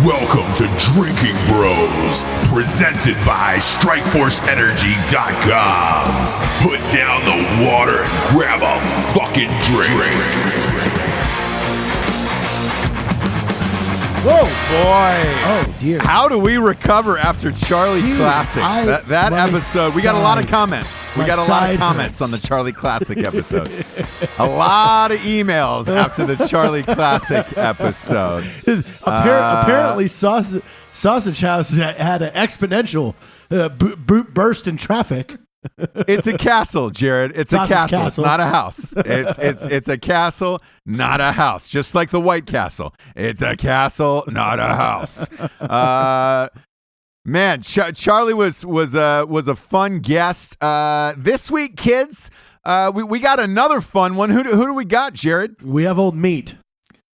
Welcome to Drinking Bros, presented by StrikeForceEnergy.com. Put down the water and grab a fucking drink. Whoa, boy. Oh, dear. How do we recover after Charlie Classic? That episode, we got a lot of comments. We got a lot of comments on the Charlie Classic episode. A lot of emails after the Charlie Classic episode. Apparently, Sausage House had an exponential burst in traffic. It's a castle, Jared. It's a castle. It's not a house. It's a castle, not a house. Just like the White Castle. It's a castle, not a house. Man, Charlie was a fun guest. This week, kids, we got another fun one. Who do we got, Jared? We have old Meat.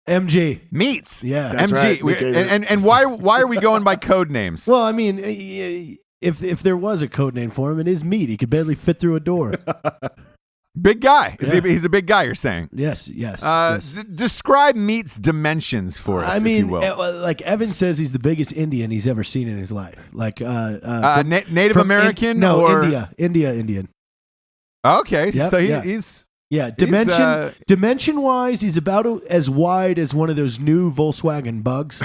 MG. Meats. Yeah. That's MG. right. And why are we going by code names? Well, I mean, if there was a code name for him, it is Meat. He could barely fit through a door. Big guy. Yeah. He's a big guy, you're saying? Yes. Describe Meat's dimensions for us, I mean, if you will. like Evan says, he's the biggest Indian he's ever seen in his life. Like Native American? Indian. Okay, Yep, so yeah. he's... Yeah, dimension-wise, he's about as wide as one of those new Volkswagen Bugs.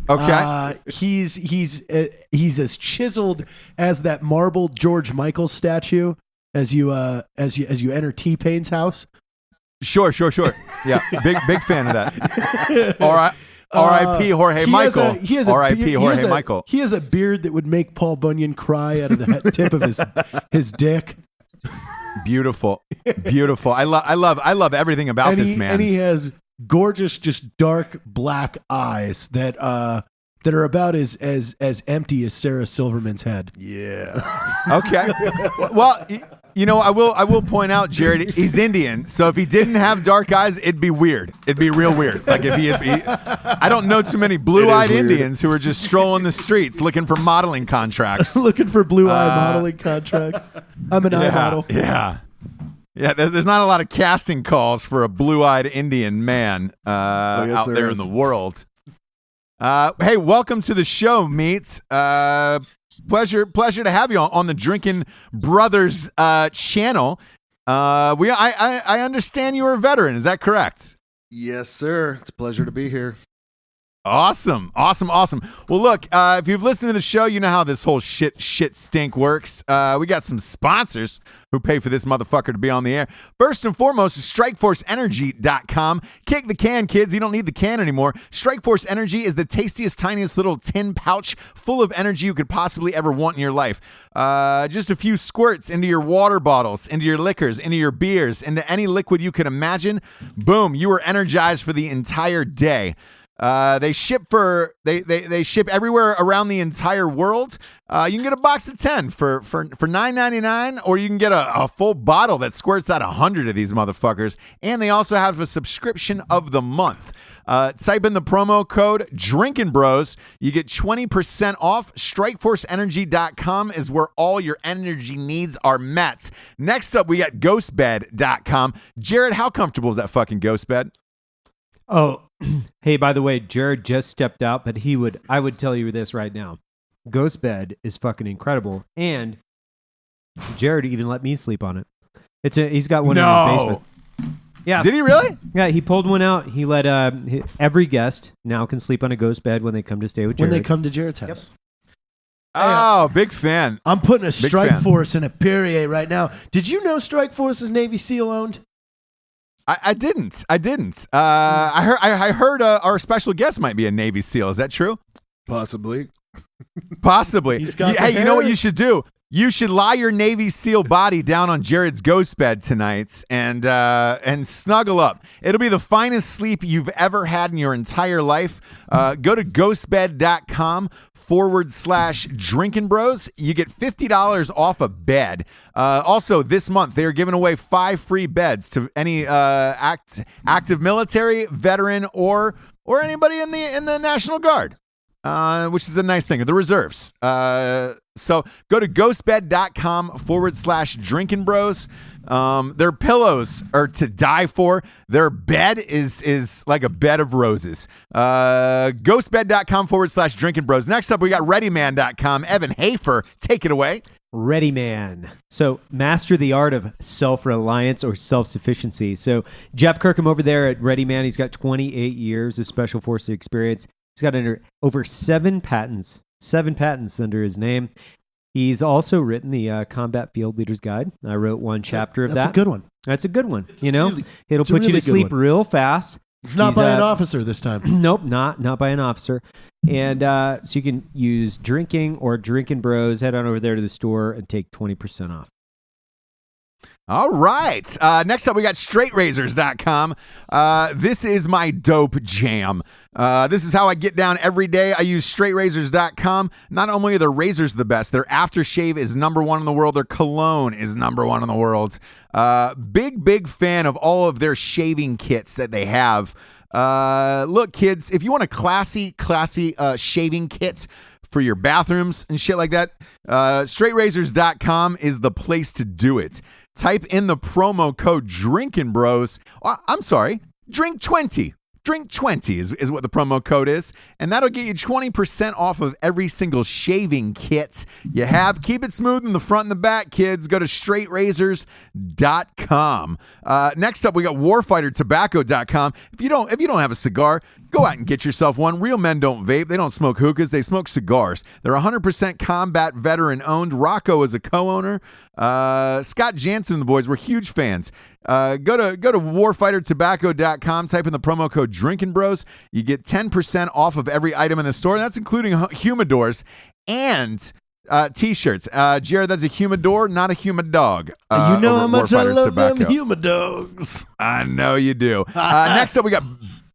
Okay. He's as chiseled as that marble George Michael statue as you enter T-Pain's house. Sure. Yeah, big fan of that. R.I.P. Jorge Michael. R.I.P. Jorge Michael. He has a beard that would make Paul Bunyan cry out of the tip of his dick. Beautiful. I love everything about this man. And he has gorgeous, just dark black eyes that are about as empty as Sarah Silverman's head. Yeah. Okay. Well, I will point out, Jared, he's Indian, so if he didn't have dark eyes, it'd be weird. It'd be real weird. Like if I don't know too many blue-eyed Indians who are just strolling the streets looking for modeling contracts. Looking for blue-eye modeling contracts. I'm an eye model. Yeah. There's not a lot of casting calls for a blue-eyed Indian man out there in the world. Hey, welcome to the show, Meats. Pleasure to have you on the Drinkin Brothers channel. I understand you're a veteran. Is that correct? Yes, sir. It's a pleasure to be here. Awesome. Well, look, if you've listened to the show, you know how this whole shit stink works. We got some sponsors who pay for this motherfucker to be on the air. First and foremost is StrikeForceEnergy.com. Kick the can, kids. You don't need the can anymore. Strikeforce Energy is the tastiest, tiniest little tin pouch full of energy you could possibly ever want in your life. Just a few squirts into your water bottles, into your liquors, into your beers, into any liquid you could imagine. Boom, you are energized for the entire day. They ship they ship everywhere around the entire world. You can get a box of 10 for $9.99, or you can get a full bottle that squirts out 100 of these motherfuckers. And they also have a subscription of the month. Type in the promo code Drinkin Bros. You get 20% off. StrikeForceEnergy.com is where all your energy needs are met. Next up, we got GhostBed.com. Jared, how comfortable is that fucking ghost bed? Oh, hey, by the way, Jared just stepped out, but I would tell you this right now. Ghost Bed is fucking incredible. And Jared even let me sleep on it. He's got one in his basement. Yeah. Did he really? Yeah, he pulled one out. He let every guest now can sleep on a ghost bed when they come to stay with Jared. When they come to Jared's house. Yep. Oh, big fan. I'm putting a Strike Force in a Perrier right now. Did you know Strike Force is Navy SEAL owned? I didn't. I heard our special guest might be a Navy SEAL. Is that true? Possibly. Hey, you know what you should do? You should lie your Navy SEAL body down on Jared's ghost bed tonight and snuggle up. It'll be the finest sleep you've ever had in your entire life. Go to ghostbed.com/Drinkin Bros. You get $50 off a bed. Also, this month, they are giving away 5 free beds to any active military, veteran, or anybody in the National Guard. Which is a nice thing, the reserves. So go to ghostbed.com/Drinkin Bros. Their pillows are to die for. Their bed is like a bed of roses. Ghostbed.com/Drinkin Bros. Next up, we got ReadyMan.com. Evan Hafer, take it away. Ready Man. So master the art of self-reliance or self-sufficiency. So Jeff Kirkham over there at Ready Man, he's got 28 years of special forces experience. He's got over 7 patents under his name. He's also written the Combat Field Leader's Guide. I wrote one chapter of that. That's a good one. That's a good one. You know, it'll it's a put you really to good sleep one. real fast. It's not by an officer this time. Nope, not by an officer. And so you can use Drinking or Drinkin Bros. Head on over there to the store and take 20% off. All right. Next up, we got straightrazors.com. This is my dope jam. This is how I get down every day. I use straightrazors.com. Not only are their razors the best, their aftershave is #1 in the world. Their cologne is #1 in the world. Big fan of all of their shaving kits that they have. Look, kids, if you want a classy shaving kit for your bathrooms and shit like that, straightrazors.com is the place to do it. Type in the promo code Drinkin Bros. I'm sorry, Drink20. Drink20 is what the promo code is, and that'll get you 20% off of every single shaving kit you have. Keep it smooth in the front and the back, kids. Go to straightrazors.com. Next up, we got warfightertobacco.com. If you don't have a cigar, go out and get yourself one. Real men don't vape. They don't smoke hookahs. They smoke cigars. They're 100% combat veteran owned. Rocco is a co-owner. Scott Jansen and the boys were huge fans. Go to warfightertobacco.com. Type in the promo code Drinkin Bros. You get 10% off of every item in the store. And that's including humidors and T-shirts. Jared, that's a humidor, not a humid dog. You know how much I love Tobacco. them humid dogs. I know you do. Next up, we got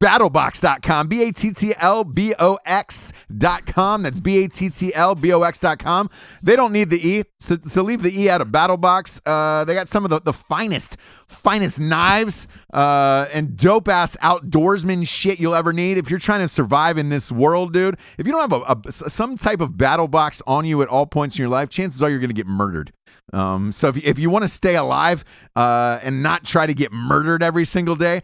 battlebox.com, BATTLBOX.com. That's BATTLBOX.com. They don't need the E, so leave the E out of BattleBox. They got some of the finest knives and dope-ass outdoorsman shit you'll ever need. If you're trying to survive in this world, dude, if you don't have some type of BattleBox on you at all points in your life, chances are you're going to get murdered. So if you want to stay alive and not try to get murdered every single day,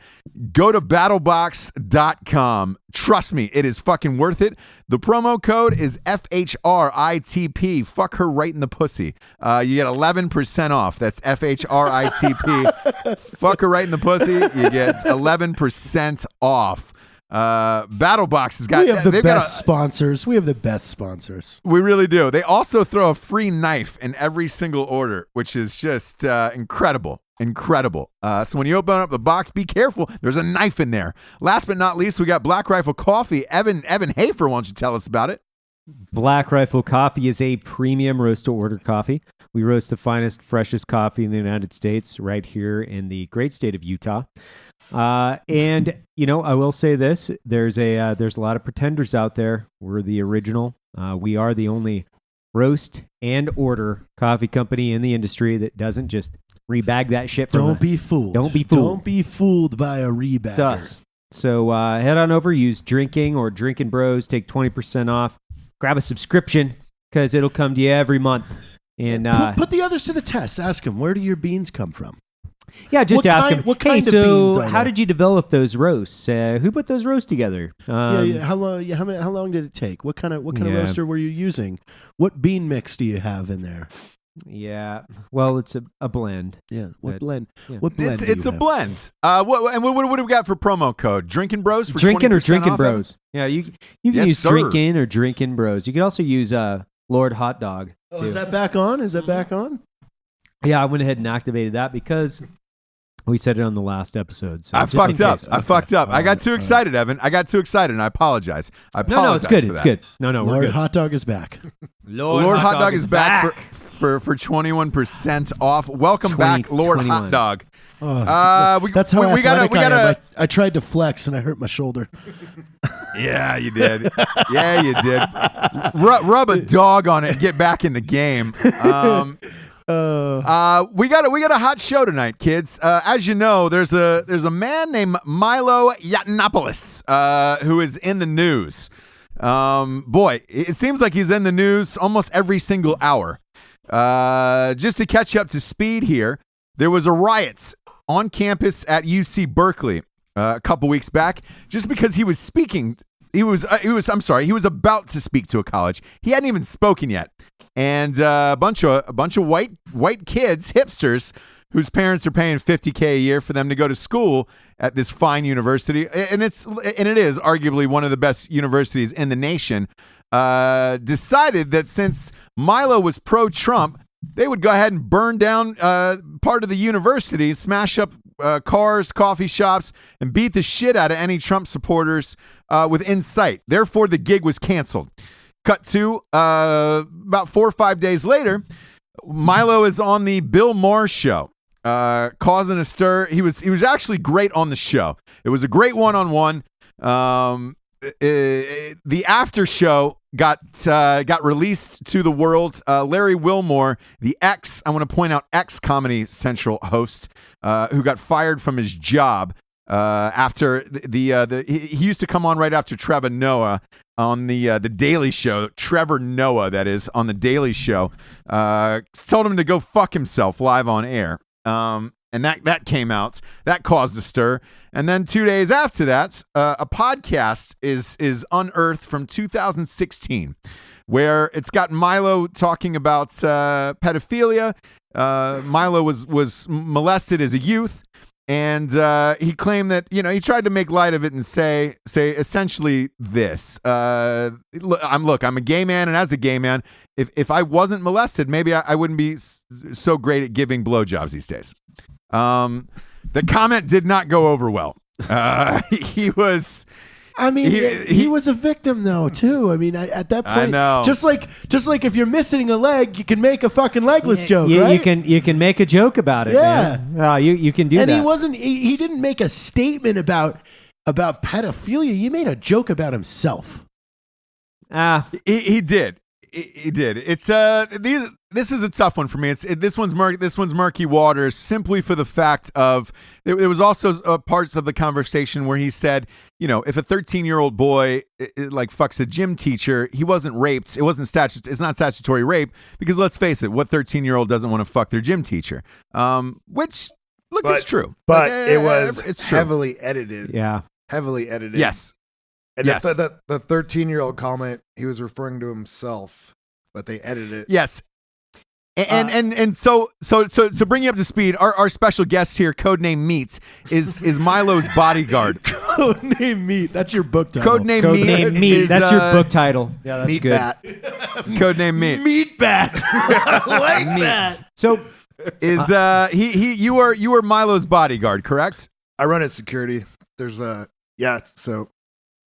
go to battlebox.com. Trust me, it is fucking worth it. The promo code is FHRITP. Fuck her right in the pussy. You get 11% off. That's FHRITP. Fuck her right in the pussy. You get 11% off. BattleBox has got. We have the best sponsors. We have the best sponsors. We really do. They also throw a free knife in every single order, which is just incredible. Incredible. So when you open up the box, be careful. There's a knife in there. Last but not least, we got Black Rifle Coffee. Evan Hafer, why don't you tell us about it? Black Rifle Coffee is a premium roast-to-order coffee. We roast the finest, freshest coffee in the United States right here in the great state of Utah. And you know, I will say this: there's a lot of pretenders out there. We're the original. We are the only roast and order coffee company in the industry that doesn't just rebag that shit. Don't be fooled. Don't be fooled. Don't be fooled by a rebagger. It's us. So head on over, use Drinking or Drinkin Bros. Take 20% off. Grab a subscription because it'll come to you every month. And put the others to the test. Ask them, where do your beans come from? Yeah, just ask them. What kind hey, of beans so are how there? did you develop those roasts? Who put those roasts together? How long did it take? What kind of roaster were you using? What bean mix do you have in there? Yeah, well, it's a blend. Yeah, what blend? Yeah. What blend? It's a blend. What do we got for promo code? Drinkin Bros for Drinkin' or 20% Drinkin' off? Bros. Yeah, you can Yes, use sir. Drinkin' or Drinkin' Bros. You can also use Lord Hot Dog. Oh, too. is that back on? Is that back on? Yeah, I went ahead and activated that because we said it on the last episode. So I just in fucked up. case. I fucked up. I got too excited, Evan. I got too excited, and I apologize. No, it's good. for It's that. good. No, we're Lord good. Hot Dog is back. Lord Hot Dog is back for 21% off. Welcome back, Lord 21. Hot Dog. Oh, that's how we gotta. I tried to flex and I hurt my shoulder. Yeah, you did. Yeah, you did. Rub a dog on it and get back in the game. We got a hot show tonight, kids. As you know, there's a man named Milo Yiannopoulos who is in the news. Boy, it seems like he's in the news almost every single hour. Just to catch you up to speed here, there was a riot on campus at UC Berkeley a couple weeks back just because he was speaking. He was about to speak to a college. He hadn't even spoken yet. And a bunch of white kids, hipsters, whose parents are paying $50K a year for them to go to school at this fine university, and it is arguably one of the best universities in the nation, decided that since Milo was pro-Trump, they would go ahead and burn down part of the university, smash up cars, coffee shops, and beat the shit out of any Trump supporters within sight. Therefore, the gig was canceled. Cut to about 4 or 5 days later, Milo is on the Bill Maher show, causing a stir. He was actually great on the show. It was a great one-on-one. The after show got released to the world. Larry Wilmore, the I want to point out Comedy Central host, who got fired from his job after he used to come on right after Trevor Noah on the Daily Show. Trevor Noah, that is, on the Daily Show, told him to go fuck himself live on air. And that came out. That caused a stir. And then 2 days after that, a podcast is unearthed from 2016, where it's got Milo talking about pedophilia. Milo was molested as a youth, and he claimed that he tried to make light of it and say essentially this: I'm a gay man, and as a gay man, if I wasn't molested, maybe I wouldn't be so great at giving blowjobs these days. The comment did not go over well. He was. I mean, he was a victim though too. I mean, at that point, I know. Just like if you're missing a leg, you can make a fucking legless joke, right? You can make a joke about it. Yeah. Man. You can do that. And he didn't make a statement about pedophilia. He made a joke about himself. He did. He did. It's this is a tough one for me. This one's murky waters, simply for the fact of there was also parts of the conversation where he said, if a 13-year-old boy like fucks a gym teacher, he wasn't raped. It's not statutory rape, because let's face it, what 13-year-old doesn't want to fuck their gym teacher? Which it's true, but it's true. Heavily edited. Yeah, heavily edited. Yes. And yes. The 13-year-old comment, he was referring to himself, but they edited it. Yes. And so bring you up to speed, our special guest here, codename Meat, is Milo's bodyguard. Codename Meat. That's your book title. Codename Meat. That's your book title. Yeah, that's Meat good. Bat. Codename Meat. Meat Bat. I like Meat. that. So you are Milo's bodyguard, correct? I run his security. There's so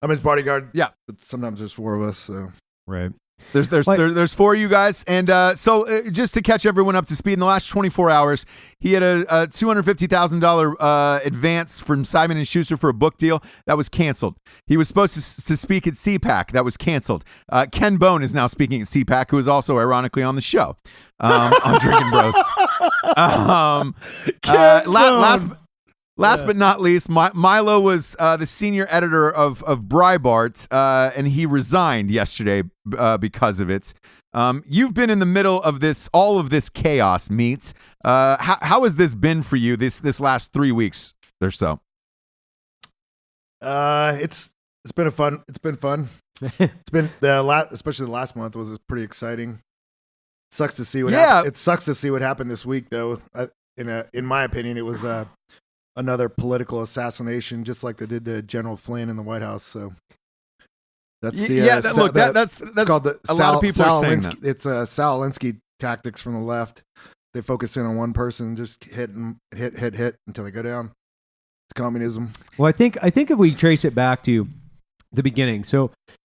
I'm his bodyguard. Yeah. But sometimes there's 4 of us, so. Right. There's 4 of you guys, and so just to catch everyone up to speed, in the last 24 hours, he had a $250,000 advance from Simon & Schuster for a book deal that was canceled. He was supposed to speak at CPAC. That was canceled. Ken Bone is now speaking at CPAC, who is also ironically on the show on Drinkin' Bros. Last but not least, Milo was the senior editor of Breitbart, and he resigned yesterday because of it. You've been in the middle of all of this chaos, Meats. How has this been for you this last 3 weeks or so? It's been fun. It's been especially the last month was pretty exciting. Sucks to see what happened. It sucks to see what happened this week, though. In my opinion, it was another political assassination, just like they did to General Flynn in the White House. So that's that's called the a lot of people are saying that. It's Sal Alinsky tactics from the left. They focus in on one person, just hit until they go down. It's communism. Well, I think if we trace it back to the beginning,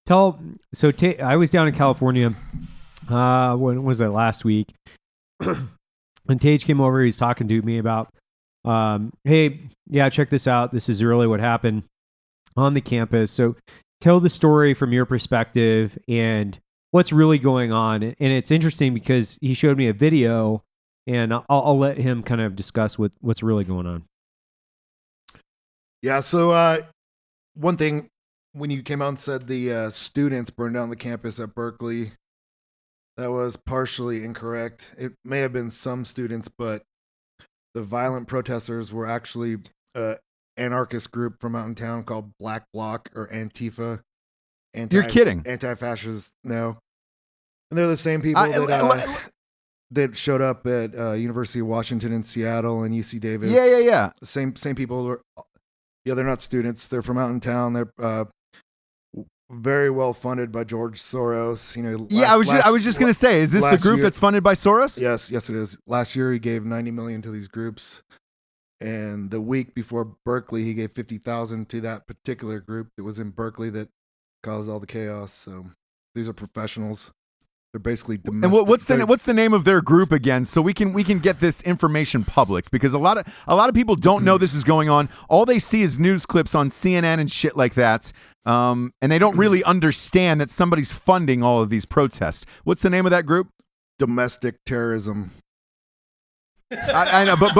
I was down in California. When was it, last week? And Tage came over. He's talking to me about, hey, yeah, check this out. This is really what happened on the campus. So tell the story from your perspective and what's really going on. And it's interesting because he showed me a video, and I'll let him kind of discuss what's really going on. Yeah. So one thing, when you came out and said the students burned down the campus at Berkeley, that was partially incorrect. It may have been some students, but the violent protesters were actually anarchist group from out in town called Black Bloc or Antifa. You're kidding. Anti-fascist, no. And they're the same people that showed up at University of Washington in Seattle and UC Davis. Yeah. Same people. They're not students. They're from out in town. They're very well funded by George Soros. I was just gonna say, is this the group that's funded by Soros? Yes, it is. Last year he gave $90 million to these groups, and the week before Berkeley he gave $50,000 to that particular group that was in Berkeley that caused all the chaos. So these are professionals. They're basically domestic. And what's the name of their group again? So we can get this information public, because a lot of people don't know this is going on. All they see is news clips on CNN and shit like that, and they don't really understand that somebody's funding all of these protests. What's the name of that group? Domestic terrorism. I know, but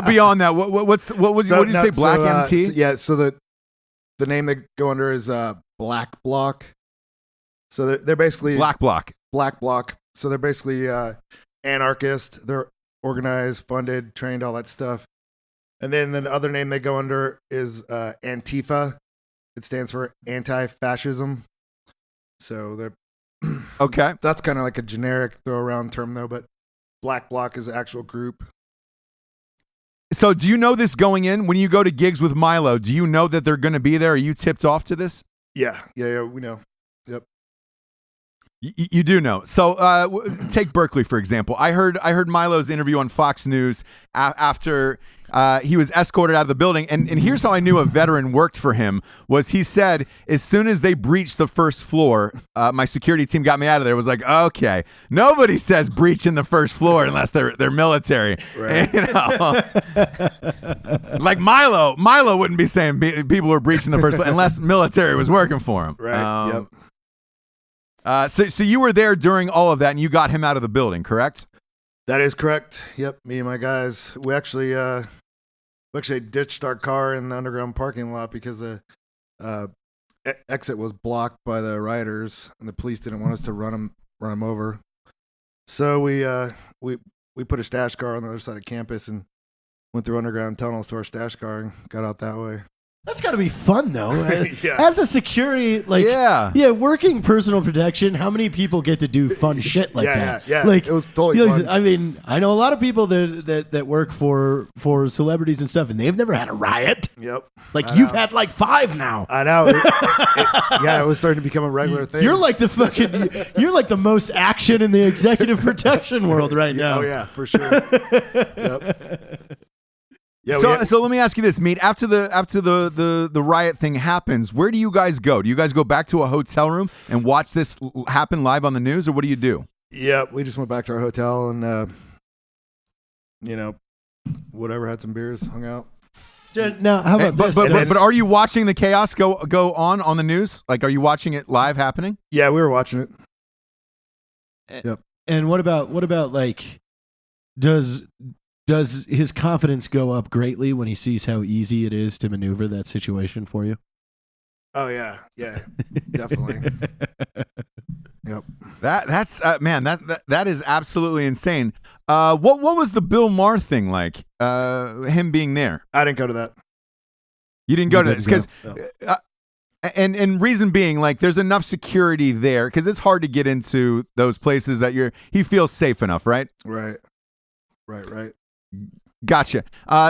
beyond that, what did you say? Black MT? So the name they go under is Black Bloc. So they're basically Black Bloc. So they're basically anarchist. They're organized, funded, trained, all that stuff. And then the other name they go under is Antifa. It stands for anti-fascism. So they're okay. That's kind of like a generic throw around term though, but Black Bloc is the actual group. So do you know this going in? When you go to gigs with Milo, do you know that they're going to be there? Are you tipped off to this? Yeah, we know. Yep. You do know. So take Berkeley, for example. I heard Milo's interview on Fox News after he was escorted out of the building. And here's how I knew a veteran worked for him was he said, as soon as they breached the first floor, my security team got me out of there. It was like, okay, nobody says breach in the first floor unless they're military. Right. Like Milo wouldn't be saying people were breaching the first floor unless military was working for him. Right, yep. So you were there during all of that, and you got him out of the building, correct? That is correct. Yep, me and my guys. We actually ditched our car in the underground parking lot because the exit was blocked by the rioters, and the police didn't want us to run them over. So we put a stash car on the other side of campus and went through underground tunnels to our stash car and got out that way. That's got to be fun, though. Yeah. As a security, working personal protection, how many people get to do fun shit like that? Yeah, like, it was totally fun. I mean, I know a lot of people that work for celebrities and stuff, and they've never had a riot. Yep. Like, you've had like 5 now. I know. It was starting to become a regular thing. You're like the most action in the executive protection world right now. Oh, yeah, for sure. Yep. Yeah, so let me ask you this, Meat. After the riot thing happens, where do you guys go? Do you guys go back to a hotel room and watch this happen live on the news, or what do you do? Yeah, we just went back to our hotel and whatever, had some beers, hung out. Now, how about this? But are you watching the chaos go on the news? Like, are you watching it live happening? Yeah, we were watching it. Yep. And what about like, does his confidence go up greatly when he sees how easy it is to maneuver that situation for you? Oh yeah, definitely. Yep. That's man, that is absolutely insane. What was the Bill Maher thing like? Him being there? I didn't go to that. You didn't go to this because, and reason being, like, there's enough security there because it's hard to get into those places that he feels safe enough, right? Right. Gotcha.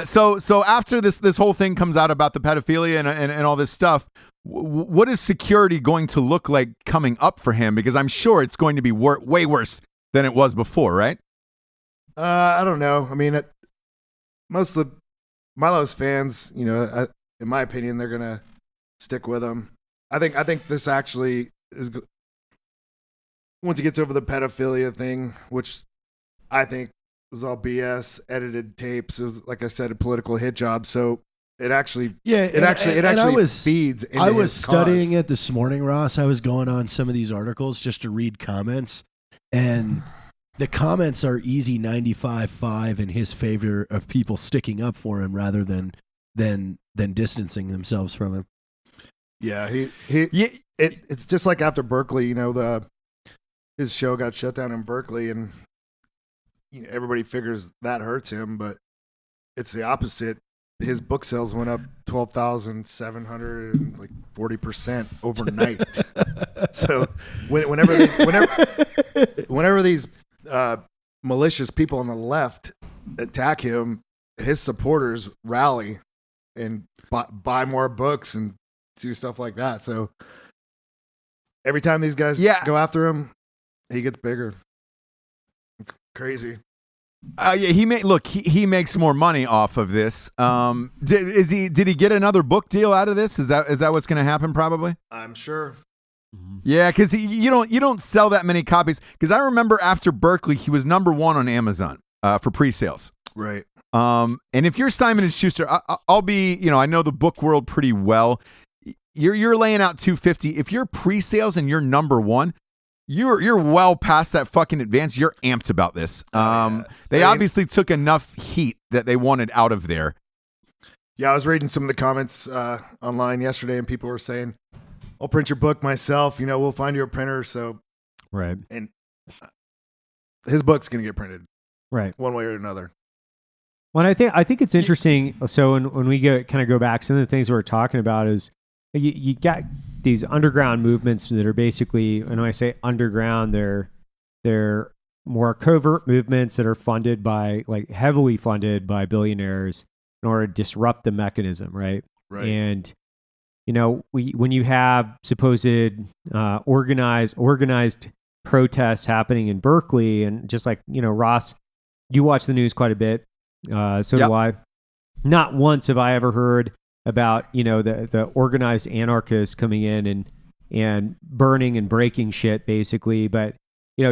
So after this whole thing comes out about the pedophilia and all this stuff, what is security going to look like coming up for him? Because I'm sure it's going to be way worse than it was before, right? I don't know. I mean, most of Milo's fans, in my opinion, they're gonna stick with him. I think this actually is, once he gets over the pedophilia thing, which I think was all BS, edited tapes. It was, like I said, a political hit job. So it actually, feeds into I was his studying cause. it this morning, Ross. I was going on some of these articles just to read comments, and the comments are easy 95.5 in his favor of people sticking up for him rather than distancing themselves from him. Yeah, it's just like after Berkeley, his show got shut down in Berkeley, and everybody figures that hurts him, but it's the opposite. His book sales went up 12,700 and like 40% overnight. So whenever these malicious people on the left attack him, his supporters rally and buy more books and do stuff like that. So every time these guys go after him, he gets bigger. It's crazy. He makes more money off of this. Did he get another book deal out of this? Is that what's going to happen? Probably. I'm sure. Yeah, because you don't sell that many copies. Because I remember after Berkeley, he was #1 on Amazon for pre-sales. Right. And if you're Simon & Schuster, I'll be, I know the book world pretty well. You're laying out $250. If you're pre-sales and you're #1, you're well past that fucking advance. You're amped about this. They obviously took enough heat that they wanted out of there. Yeah, I was reading some of the comments online yesterday, and people were saying, "I'll print your book myself. We'll find you a printer." So, right. And his book's gonna get printed, right, one way or another. Well, I think it's interesting. So when we go back, some of the things we're talking about is you got these underground movements that are basically, and when I say underground, they're more covert movements that are funded by, like, heavily funded by billionaires in order to disrupt the mechanism, right? Right. And when you have supposed organized protests happening in Berkeley, and just like Ross, you watch the news quite a bit. So do I. Not once have I ever heard about the organized anarchists coming in and burning and breaking shit, basically. But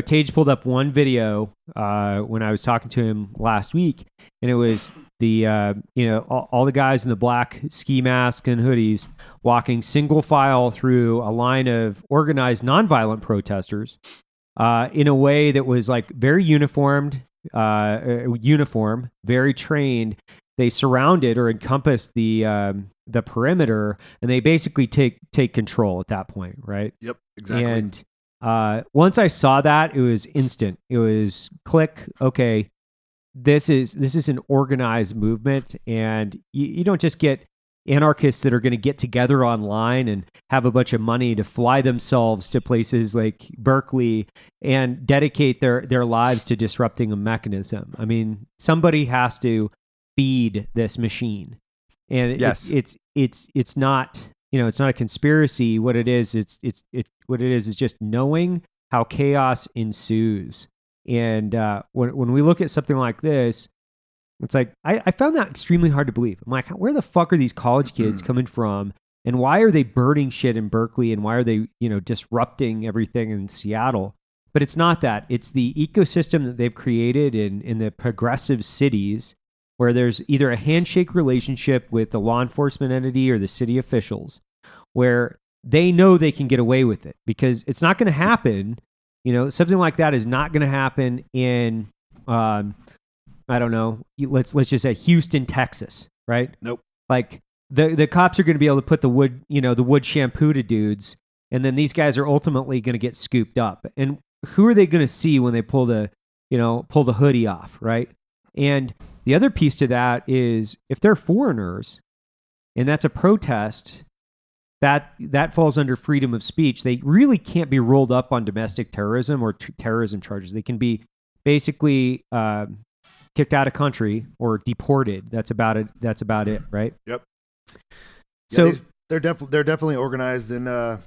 Tage pulled up one video when I was talking to him last week, and it was the all the guys in the black ski masks and hoodies walking single file through a line of organized nonviolent protesters in a way that was like very uniform, very trained. They surrounded or encompassed the perimeter, and they basically take control at that point, right? Yep, exactly. And once I saw that, it was instant. It was click. Okay, this is an organized movement, and you don't just get anarchists that are going to get together online and have a bunch of money to fly themselves to places like Berkeley and dedicate their lives to disrupting a mechanism. I mean, somebody has to feed this machine, and yes, it's not it's not a conspiracy. What it is, what it is just knowing how chaos ensues. And when we look at something like this, it's like I found that extremely hard to believe. I'm like, where the fuck are these college kids coming from, and why are they burning shit in Berkeley, and why are they disrupting everything in Seattle? But it's not that. It's the ecosystem that they've created in the progressive cities, where there's either a handshake relationship with the law enforcement entity or the city officials, where they know they can get away with it because it's not going to happen. Something like that is not going to happen in, I don't know, let's just say Houston, Texas, right? Nope. Like the cops are going to be able to put the wood shampoo to dudes, and then these guys are ultimately going to get scooped up. And who are they going to see when they pull the hoodie off, right? And the other piece to that is if they're foreigners and that's a protest, that falls under freedom of speech. They really can't be rolled up on domestic terrorism or terrorism charges. They can be basically kicked out of country or deported. That's about it, right? Yep. So yeah, they're definitely organized, and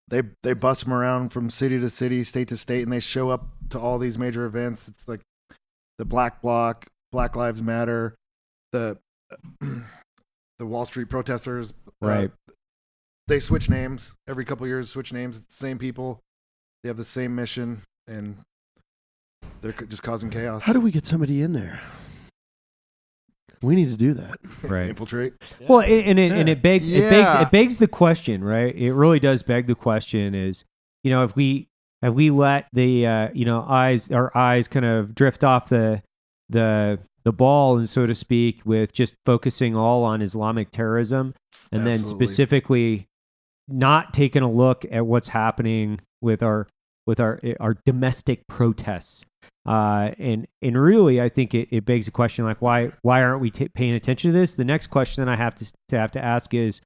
they bust them around from city to city, state to state, and they show up to all these major events. It's like the Black Bloc, Black Lives Matter, the Wall Street protesters, right? They switch names every couple of years. Switch names. It's the same people. They have the same mission, and they're just causing chaos. How do we get somebody in there? We need to do that. Right. Infiltrate. Well, it begs the question, right? It really does beg the question: is if we let the our eyes kind of drift off the ball, and so to speak, with just focusing all on Islamic terrorism, and Absolutely. then specifically not taking a look at what's happening with our domestic protests. And really, I think it begs a question like why aren't we paying attention to this? The next question that I have to ask is,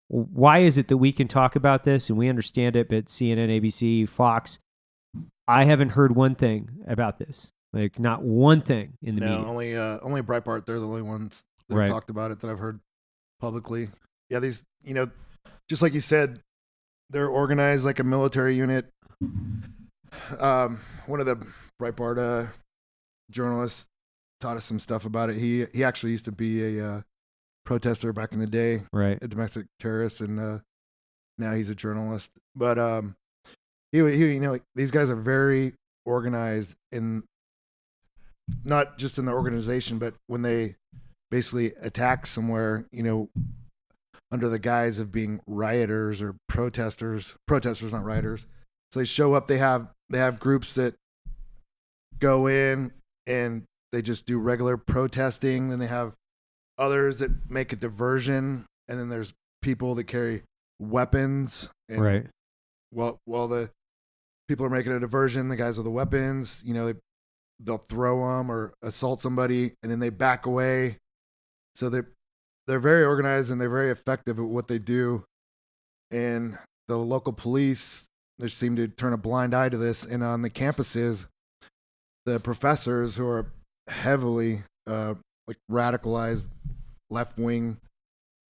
why is it that we can talk about this and we understand it, but CNN, ABC, Fox, I haven't heard one thing about this. Like not one thing in the media. Only Breitbart. They're the only ones that Right. have talked about it that I've heard publicly. Yeah, these, just like you said, they're organized like a military unit. One of the Breitbart journalists taught us some stuff about it. He actually used to be a protester back in the day, Right. a domestic terrorist, and now he's a journalist. But he these guys are very organized in not just in the organization, but when they basically attack somewhere, under the guise of being rioters or protesters, not rioters. So they show up. They have groups that go in and they just do regular protesting. Then they have others that make a diversion, and then there's people that carry weapons. And Right. While the people are making a diversion, the guys with the weapons, they'll throw them or assault somebody, and then they back away. So they're very organized and they're very effective at what they do. And the local police, they seem to turn a blind eye to this. And on the campuses, the professors who are heavily radicalized, left wing,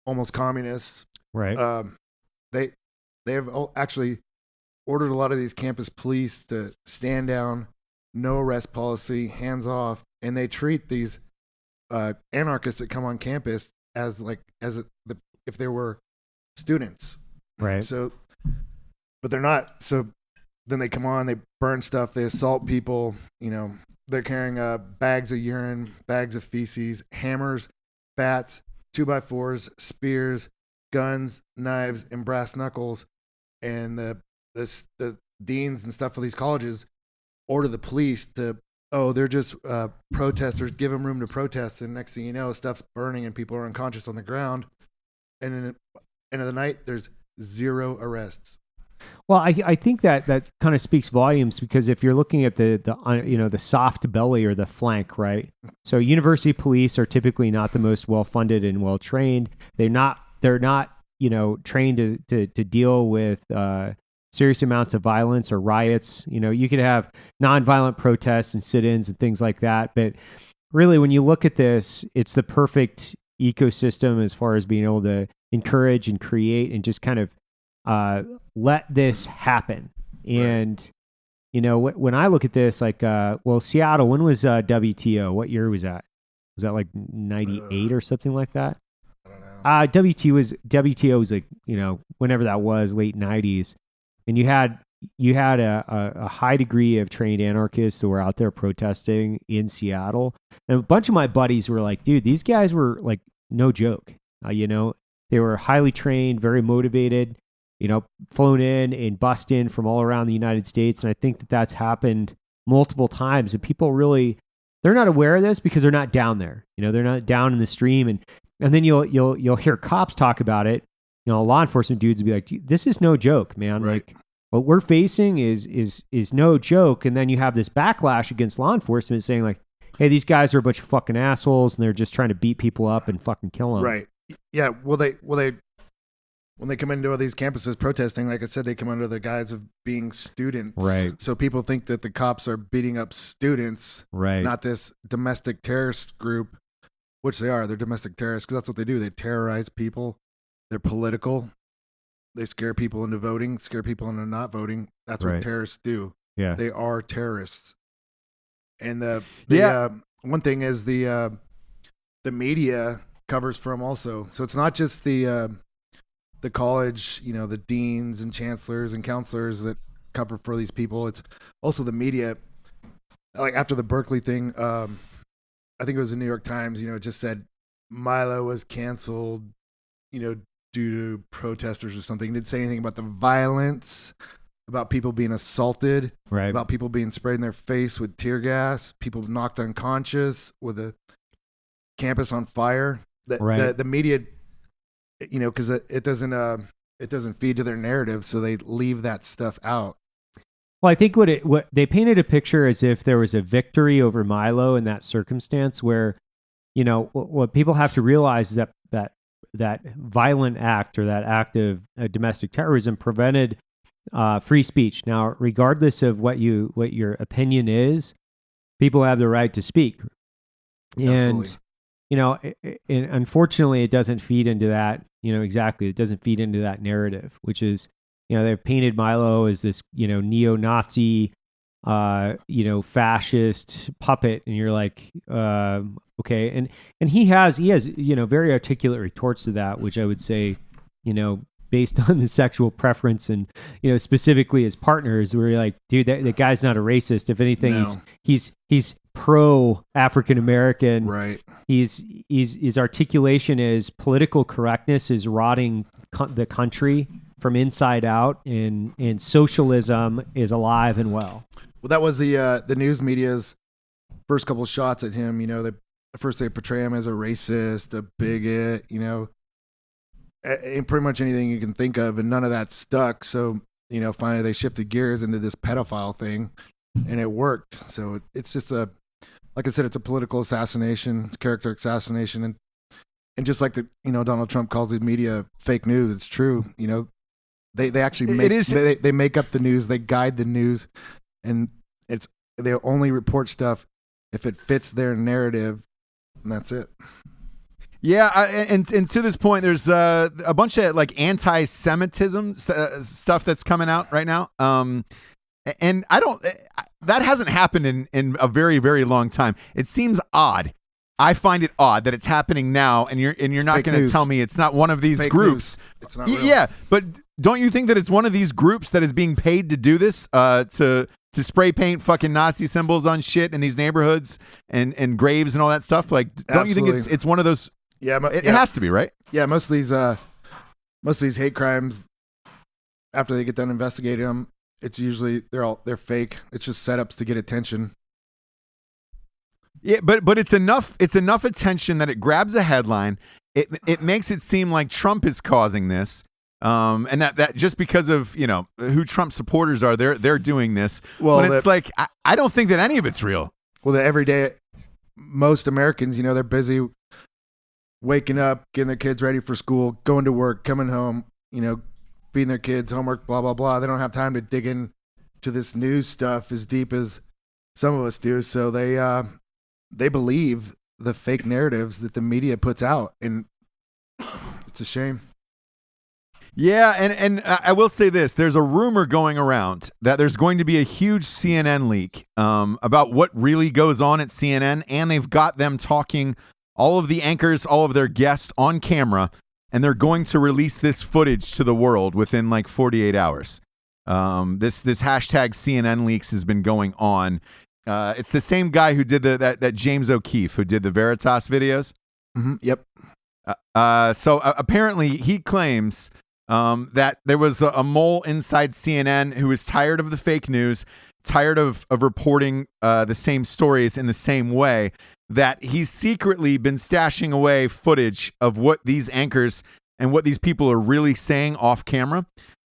almost communists, Right. they have actually ordered a lot of these campus police to stand down, no arrest policy, hands off, and they treat these anarchists that come on campus as if they were students. Right. So, but they're not. So then they come on, they burn stuff, they assault people. They're carrying bags of urine, bags of feces, hammers, bats, 2x4s, spears, guns, knives, and brass knuckles. And the deans and stuff for these colleges order the police to, they're just protesters, give them room to protest. And next thing you know, stuff's burning and people are unconscious on the ground. And in the end of the night, there's 0 arrests. Well, I think that kind of speaks volumes, because if you're looking at the soft belly or the flank, right? So university police are typically not the most well funded and well trained. They're not trained to deal with serious amounts of violence or riots. You could have nonviolent protests and sit-ins and things like that, but really, when you look at this, it's the perfect ecosystem as far as being able to encourage and create and just kind of let this happen. And, when I look at this, like, Seattle, when was WTO? What year was that? Was that like 98 or something like that? I don't know. WTO was like, whenever that was, late 90s. And you had a high degree of trained anarchists that were out there protesting in Seattle. And a bunch of my buddies were like, dude, these guys were like, no joke. They were highly trained, very motivated, flown in and bussed in from all around the United States. And I think that that's happened multiple times. And people really, they're not aware of this because they're not down there. They're not down in the stream. And then you'll hear cops talk about it. Law enforcement dudes will be like, this is no joke, man. Right. Like, what we're facing is no joke. And then you have this backlash against law enforcement saying like, hey, these guys are a bunch of fucking assholes and they're just trying to beat people up and fucking kill them. Right. Yeah. When they come into these campuses protesting, like I said, they come under the guise of being students. Right. So people think that the cops are beating up students, Right. not this domestic terrorist group, which they are. They're domestic terrorists because that's what they do. They terrorize people. They're political. They scare people into voting, scare people into not voting. That's what Right. terrorists do. Yeah. They are terrorists. And Yeah. one thing is the media covers for them also. So it's not just the college, the deans and chancellors and counselors that cover for these people. It's also the media. Like after the Berkeley thing, I think it was the New York Times, it just said Milo was canceled, due to protesters or something. It didn't say anything about the violence, about people being assaulted, Right. about people being sprayed in their face with tear gas, people knocked unconscious with a campus on fire. Right. The media, because it doesn't feed to their narrative, so they leave that stuff out. Well, I think what they painted a picture as if there was a victory over Milo in that circumstance, where, you know, what people have to realize is that violent act, or that act of domestic terrorism, prevented free speech. Now, regardless of what your opinion is, people have the right to speak. Absolutely. And, you know, unfortunately, it doesn't feed into that. You know, exactly, it doesn't feed into that narrative, which is, you know, they've painted Milo as this, you know, neo-Nazi, you know, fascist puppet, and you're like, okay, and he has, you know, very articulate retorts to that, which I would say, you know, based on the sexual preference and, you know, specifically his partners, where you're like, dude, that guy's not a racist. If anything, No. he's pro African American. Right. His articulation is political correctness is rotting the country from inside out, and socialism is alive and well. Well, that was the news media's first couple of shots at him. You know, first they portray him as a racist, a bigot, you know, and pretty much anything you can think of, and none of that stuck. So, you know, finally they shifted gears into this pedophile thing, and it worked. So it's just like I said, it's a political assassination, it's character assassination, and just like Donald Trump calls the media fake news, it's true. You know, they actually they make up the news, they guide the news, and they only report stuff if it fits their narrative, and that's it. Yeah, and to this point, there's a bunch of like anti-Semitism stuff that's coming out right now. And that hasn't happened in a very, very long time. It seems odd. I find it odd that it's happening now, and you're not going to tell me it's not one of these groups. It's not real. Yeah, but don't you think that it's one of these groups that is being paid to do this, to spray paint fucking Nazi symbols on shit in these neighborhoods and graves and all that stuff? Like, don't you think it's one of those? Yeah, it has to be, right? Yeah, most of these hate crimes, after they get done investigating them, it's usually they're fake. It's just setups to get attention. Yeah, but it's enough attention that it grabs a headline. It makes it seem like Trump is causing this, and that just because of, you know, who Trump supporters are, they're doing this. Well, but it's like I don't think that any of it's real. Well, the everyday, most Americans, you know, they're busy waking up, getting their kids ready for school, going to work, coming home, you know, feeding their kids, homework, blah, blah, blah. They don't have time to dig in to this news stuff as deep as some of us do. So they believe the fake narratives that the media puts out, and it's a shame. Yeah, and I will say this. There's a rumor going around that there's going to be a huge CNN leak about what really goes on at CNN, and they've got them talking, all of the anchors, all of their guests on camera, and they're going to release this footage to the world within like 48 hours. This hashtag CNN leaks has been going on. It's the same guy who did that James O'Keefe, who did the Veritas videos. Mm-hmm. Yep. So apparently he claims that there was a mole inside CNN who was tired of the fake news, tired of reporting the same stories in the same way, that he's secretly been stashing away footage of what these anchors and what these people are really saying off camera,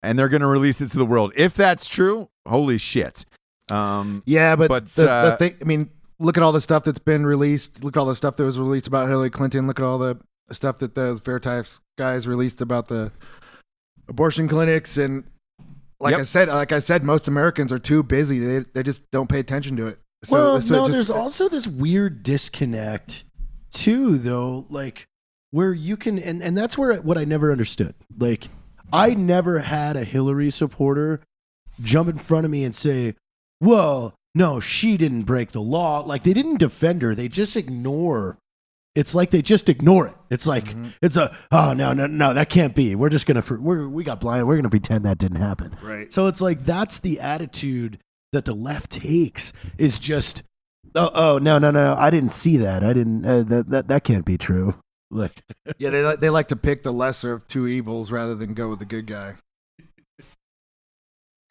and they're going to release it to the world. If that's true, holy shit. Yeah, but the thing, I mean, look at all the stuff that's been released. Look at all the stuff that was released about Hillary Clinton. Look at all the stuff that those Veritas guys released about the abortion clinics. And like I said, most Americans are too busy. They just don't pay attention to it. So, there's also this weird disconnect too, though, like where you can, and that's what I never understood. Like, I never had a Hillary supporter jump in front of me and say, well, no, she didn't break the law. Like, they didn't defend her. They just ignore. It's like they just ignore it. It's like, it's no, that can't be. We're just going to, we got blind. We're going to pretend that didn't happen. Right. So it's like, that's the attitude that the left takes, is just, no, I didn't see that. I didn't, that can't be true. Like, yeah, they like to pick the lesser of two evils rather than go with the good guy.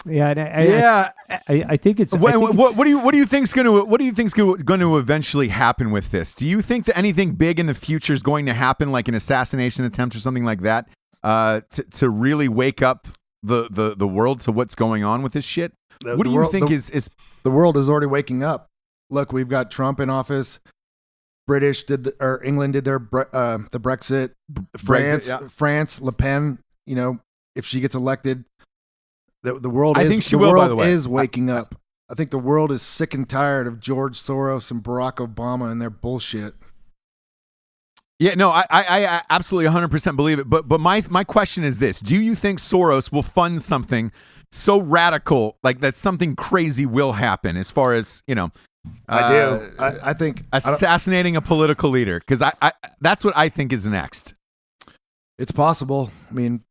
Yeah, I think it's. What do you think's going to eventually happen with this? Do you think that anything big in the future is going to happen, like an assassination attempt or something like that, to really wake up the world to what's going on with this shit? What do you think is the world is already waking up? Look, we've got Trump in office. England did their the Brexit. France, Le Pen. You know, if she gets elected, the world. I think she will. By the way, is waking up. I think the world is sick and tired of George Soros and Barack Obama and their bullshit. Yeah, no, I absolutely 100% believe it. But my question is this: do you think Soros will fund something so radical, like that something crazy will happen? As far as I do. I think assassinating a political leader, because I that's what I think is next. It's possible. I mean,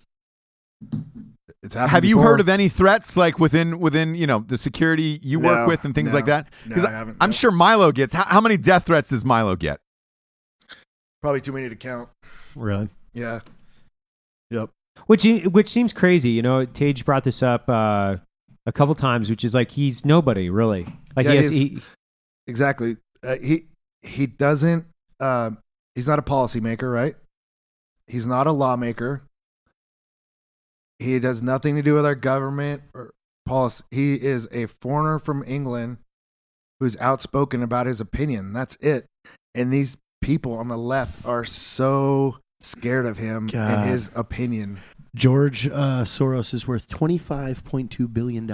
it's happened. Have you heard of any threats like within the security you work with and things like that? Because I'm sure Milo gets. How many death threats does Milo get? Probably too many to count. Really? Yeah. Yep. Which seems crazy. Tage brought this up a couple times, which is like he's nobody really. Like exactly. He doesn't. He's not a policymaker, right? He's not a lawmaker. He has nothing to do with our government or policy. He is a foreigner from England who's outspoken about his opinion. That's it. And these people on the left are so scared of him and his opinion. George Soros is worth $25.2 billion.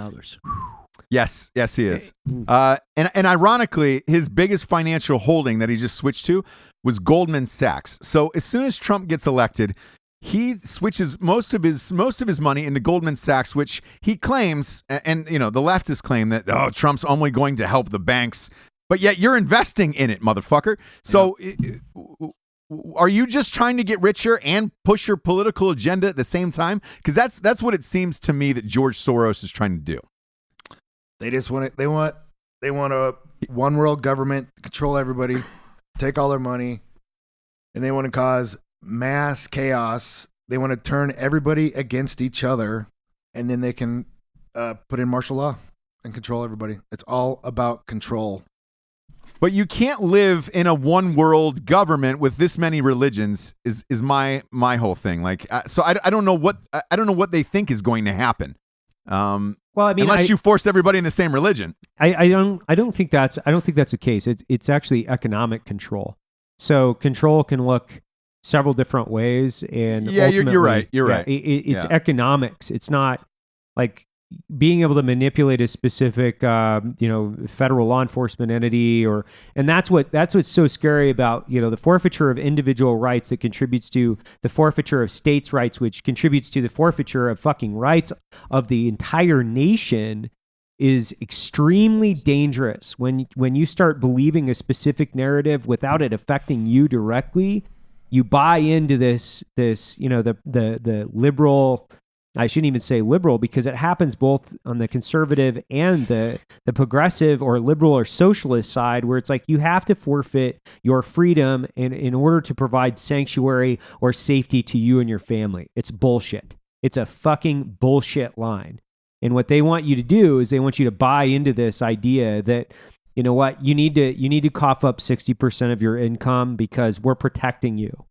Yes, he is. And ironically, his biggest financial holding that he just switched to was Goldman Sachs. So as soon as Trump gets elected, he switches most of his money into Goldman Sachs, which he claims, and the leftists claim that Trump's only going to help the banks, but yet you're investing in it, motherfucker. So are you just trying to get richer and push your political agenda at the same time? Because that's what it seems to me that George Soros is trying to do. They just want it. They want a one world government to control everybody, take all their money, and they want to cause mass chaos. They want to turn everybody against each other, and then they can put in martial law and control everybody. It's all about control. But you can't live in a one world government with this many religions. Is my whole thing. Like, so I don't know what they think is going to happen. Well, I mean, unless you force everybody in the same religion. I don't think that's the case. It's actually economic control. So control can look several different ways, and you're right. It's economics. It's not like being able to manipulate a specific federal law enforcement entity, and that's what's so scary about the forfeiture of individual rights that contributes to the forfeiture of states' rights, which contributes to the forfeiture of fucking rights of the entire nation, is extremely dangerous when you start believing a specific narrative without it affecting you directly. You buy into this the liberal. I shouldn't even say liberal, because it happens both on the conservative and the progressive or liberal or socialist side, where it's like you have to forfeit your freedom in order to provide sanctuary or safety to you and your family. It's bullshit. It's a fucking bullshit line. And what they want you to do is they want you to buy into this idea that, you know what, you need to cough up 60% of your income because we're protecting you.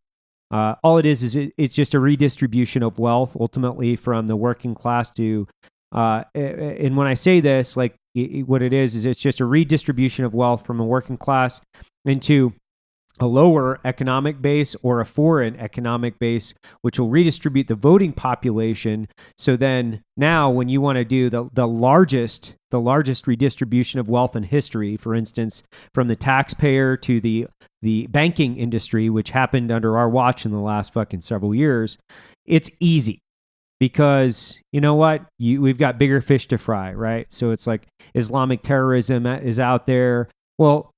All it is it's just a redistribution of wealth, ultimately from the working class to, and when I say this, like what it is it's just a redistribution of wealth from a working class into a lower economic base or a foreign economic base, which will redistribute the voting population. So then now when you want to do the largest redistribution of wealth in history, for instance, from the taxpayer to the banking industry, which happened under our watch in the last fucking several years, it's easy because you know what? We've got bigger fish to fry, right? So it's like Islamic terrorism is out there. Well,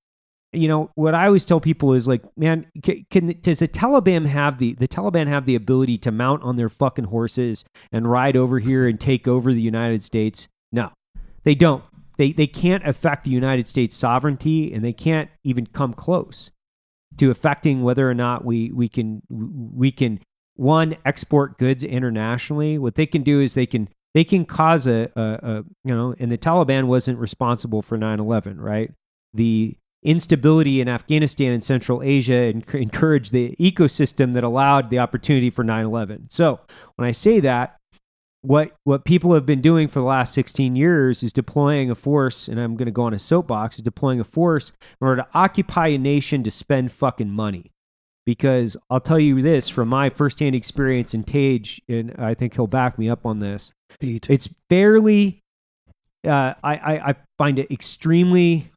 what I always tell people is like, man, does the Taliban have the ability to mount on their fucking horses and ride over here and take over the United States? No, they don't. They can't affect the United States sovereignty, and they can't even come close to affecting whether or not we can export goods internationally. What they can do is they can cause and the Taliban wasn't responsible for 9/11, right? The instability in Afghanistan and Central Asia encouraged the ecosystem that allowed the opportunity for 9/11. So when I say that, what people have been doing for the last 16 years is deploying a force, and I'm going to go on a soapbox, is deploying a force in order to occupy a nation to spend fucking money. Because I'll tell you this from my firsthand experience, and Tage, and I think he'll back me up on this. It's fairly, I find it extremely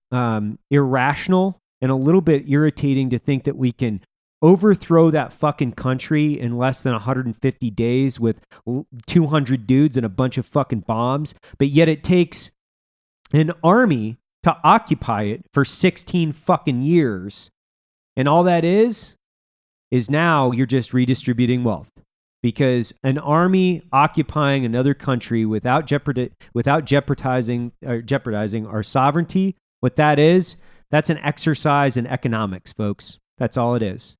irrational and a little bit irritating to think that we can overthrow that fucking country in less than 150 days with 200 dudes and a bunch of fucking bombs, but yet it takes an army to occupy it for 16 fucking years. And all that is now you're just redistributing wealth. Because an army occupying another country without jeopardizing our sovereignty, what that is, that's an exercise in economics, folks. That's all it is.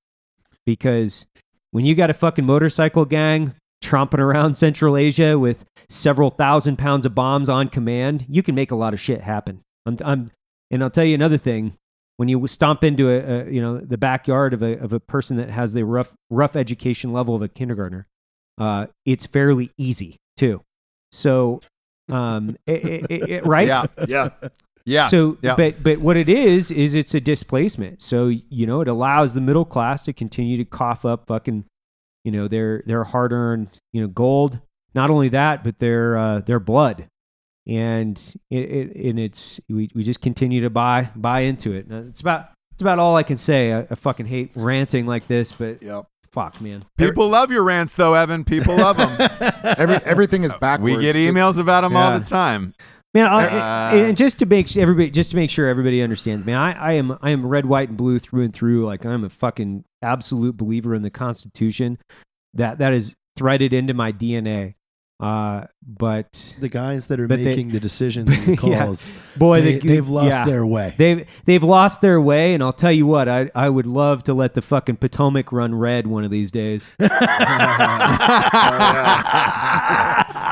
Because when you got a fucking motorcycle gang tromping around Central Asia with several thousand pounds of bombs on command, you can make a lot of shit happen. And I'll tell you another thing. When you stomp into the backyard of a person that has the rough education level of a kindergartner, it's fairly easy too. So, right? Yeah. So, but what it is it's a displacement. So, it allows the middle class to continue to cough up fucking, their hard-earned, gold. Not only that, but their blood. And we just continue to buy into it. It's about all I can say. I fucking hate ranting like this, but fuck, man. People love your rants, though, Evan. People love them. Everything is backwards. We get emails about them all the time. Man, and just to make sure everybody understands, man, I am red, white, and blue through and through. Like, I'm a fucking absolute believer in the Constitution. That is threaded into my DNA. But the guys that are making the decisions and the calls, they've lost their way. They've lost their way, and I'll tell you what, I would love to let the fucking Potomac run red one of these days.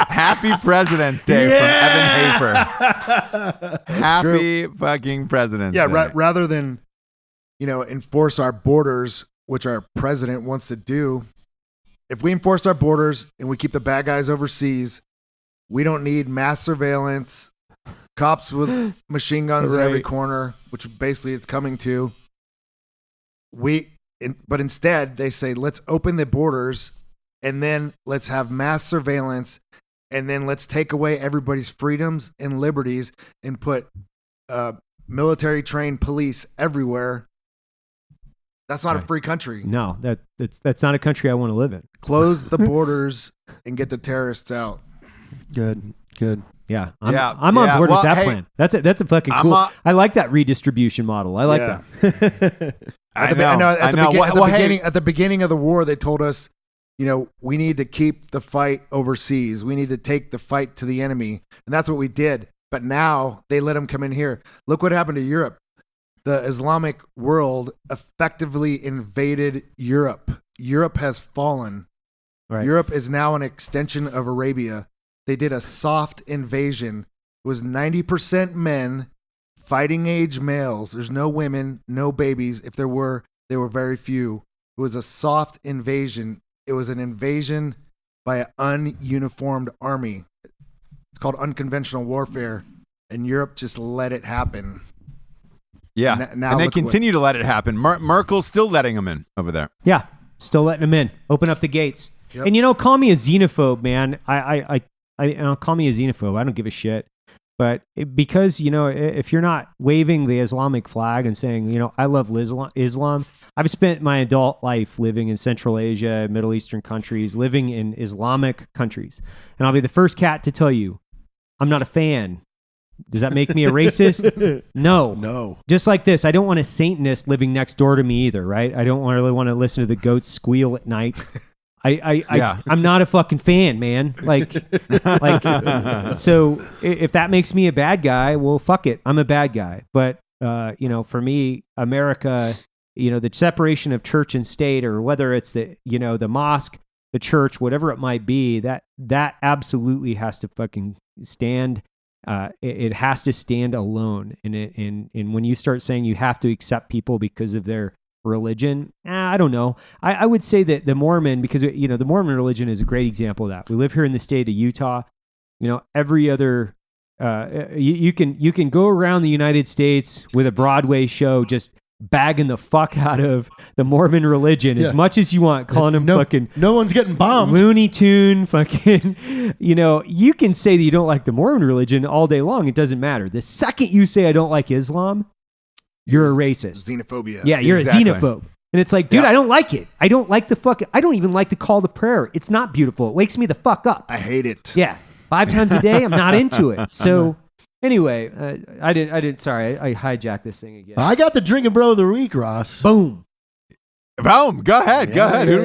Happy President's Day from Evan Hafer. Happy fucking President's Day. Rather than enforce our borders, which our president wants to do. If we enforce our borders and we keep the bad guys overseas, we don't need mass surveillance, cops with machine guns in every corner, which basically it's coming to. But instead, they say, let's open the borders and then let's have mass surveillance and then let's take away everybody's freedoms and liberties and put military-trained police everywhere. That's not a free country. No, that's not a country I want to live in. Close the borders and get the terrorists out. Good. Yeah, I'm on board with that plan. That's a fucking cool. I like that redistribution model. I like that. At the beginning of the war, they told us, we need to keep the fight overseas. We need to take the fight to the enemy, and that's what we did. But now they let them come in here. Look what happened to Europe. The Islamic world effectively invaded Europe. Europe has fallen. Right. Europe is now an extension of Arabia. They did a soft invasion. It was 90% men, fighting age males. There's no women, no babies. If there were, they were very few. It was a soft invasion. It was an invasion by an ununiformed army. It's called unconventional warfare, and Europe just let it happen. Yeah, and they continue to let it happen. Merkel's still letting them in over there. Yeah, still letting them in. Open up the gates. Yep. And call me a xenophobe, man. I'll call me a xenophobe. I don't give a shit. But because if you're not waving the Islamic flag and saying I love Islam, I've spent my adult life living in Central Asia, Middle Eastern countries, living in Islamic countries, and I'll be the first cat to tell you, I'm not a fan. Does that make me a racist? No. Just like this, I don't want a Satanist living next door to me either, right? I don't really want to listen to the goats squeal at night. I'm not a fucking fan, man. So if that makes me a bad guy, well, fuck it. I'm a bad guy. But, for me, America, the separation of church and state, or whether it's the mosque, the church, whatever it might be, that absolutely has to fucking stand. It has to stand alone. And when you start saying you have to accept people because of their religion. I don't know. I would say that the Mormon, because the Mormon religion is a great example of that. We live here in the state of Utah. Every other you can go around the United States with a Broadway show just bagging the fuck out of the Mormon religion as much as you want, calling them fucking no one's getting bombed. Looney Tune, fucking, you can say that you don't like the Mormon religion all day long. It doesn't matter. The second you say I don't like Islam, you're a racist. Xenophobia. Yeah, you're Exactly. a xenophobe. And it's like, dude, I don't like it. I don't like I don't even like the call to prayer. It's not beautiful. It wakes me the fuck up. I hate it. Yeah. 5 times a day, I'm not into it. So anyway, I hijacked this thing again. I got the Drinkin' Bro of the Week, Ross. Boom. Boom. Go ahead. Who do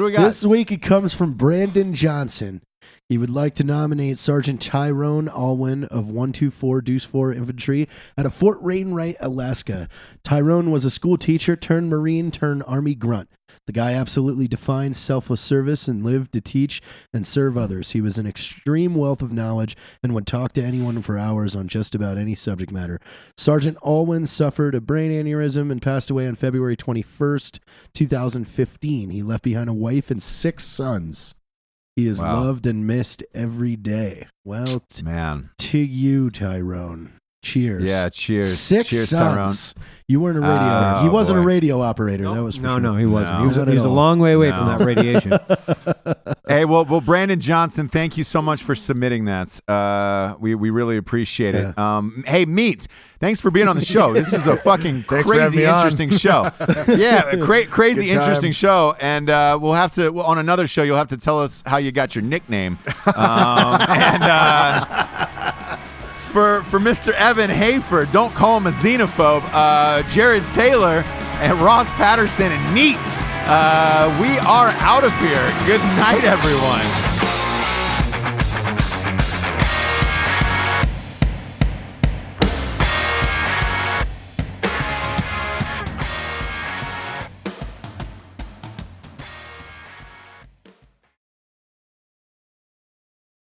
we got? This week it comes from Brandon Johnson. He would like to nominate Sergeant Tyrone Alwyn of 124 Deuce 4 Infantry out of Fort Wainwright, Alaska. Tyrone was a school teacher turned Marine turned Army grunt. The guy absolutely defined selfless service and lived to teach and serve others. He was an extreme wealth of knowledge and would talk to anyone for hours on just about any subject matter. Sergeant Alwyn suffered a brain aneurysm and passed away on February 21st, 2015. He left behind a wife and 6 sons. He is loved and missed every day. Well, to you, Tyrone. Cheers. Yeah, cheers. 6 cheers, sons. You weren't a radio. He wasn't a radio operator. Nope. That was for no, sure. no, he wasn't. No. He was a long way away from that radiation. Hey, well, Brandon Johnson, thank you so much for submitting that. We really appreciate it. Hey, Meat, thanks for being on the show. This was a fucking crazy interesting show. Yeah, crazy Good interesting times. show. And we'll have to on another show. You'll have to tell us how you got your nickname. For Mr. Evan Hafer, don't call him a xenophobe. Jared Taylor and Ross Patterson and Neat. We are out of here. Good night, everyone.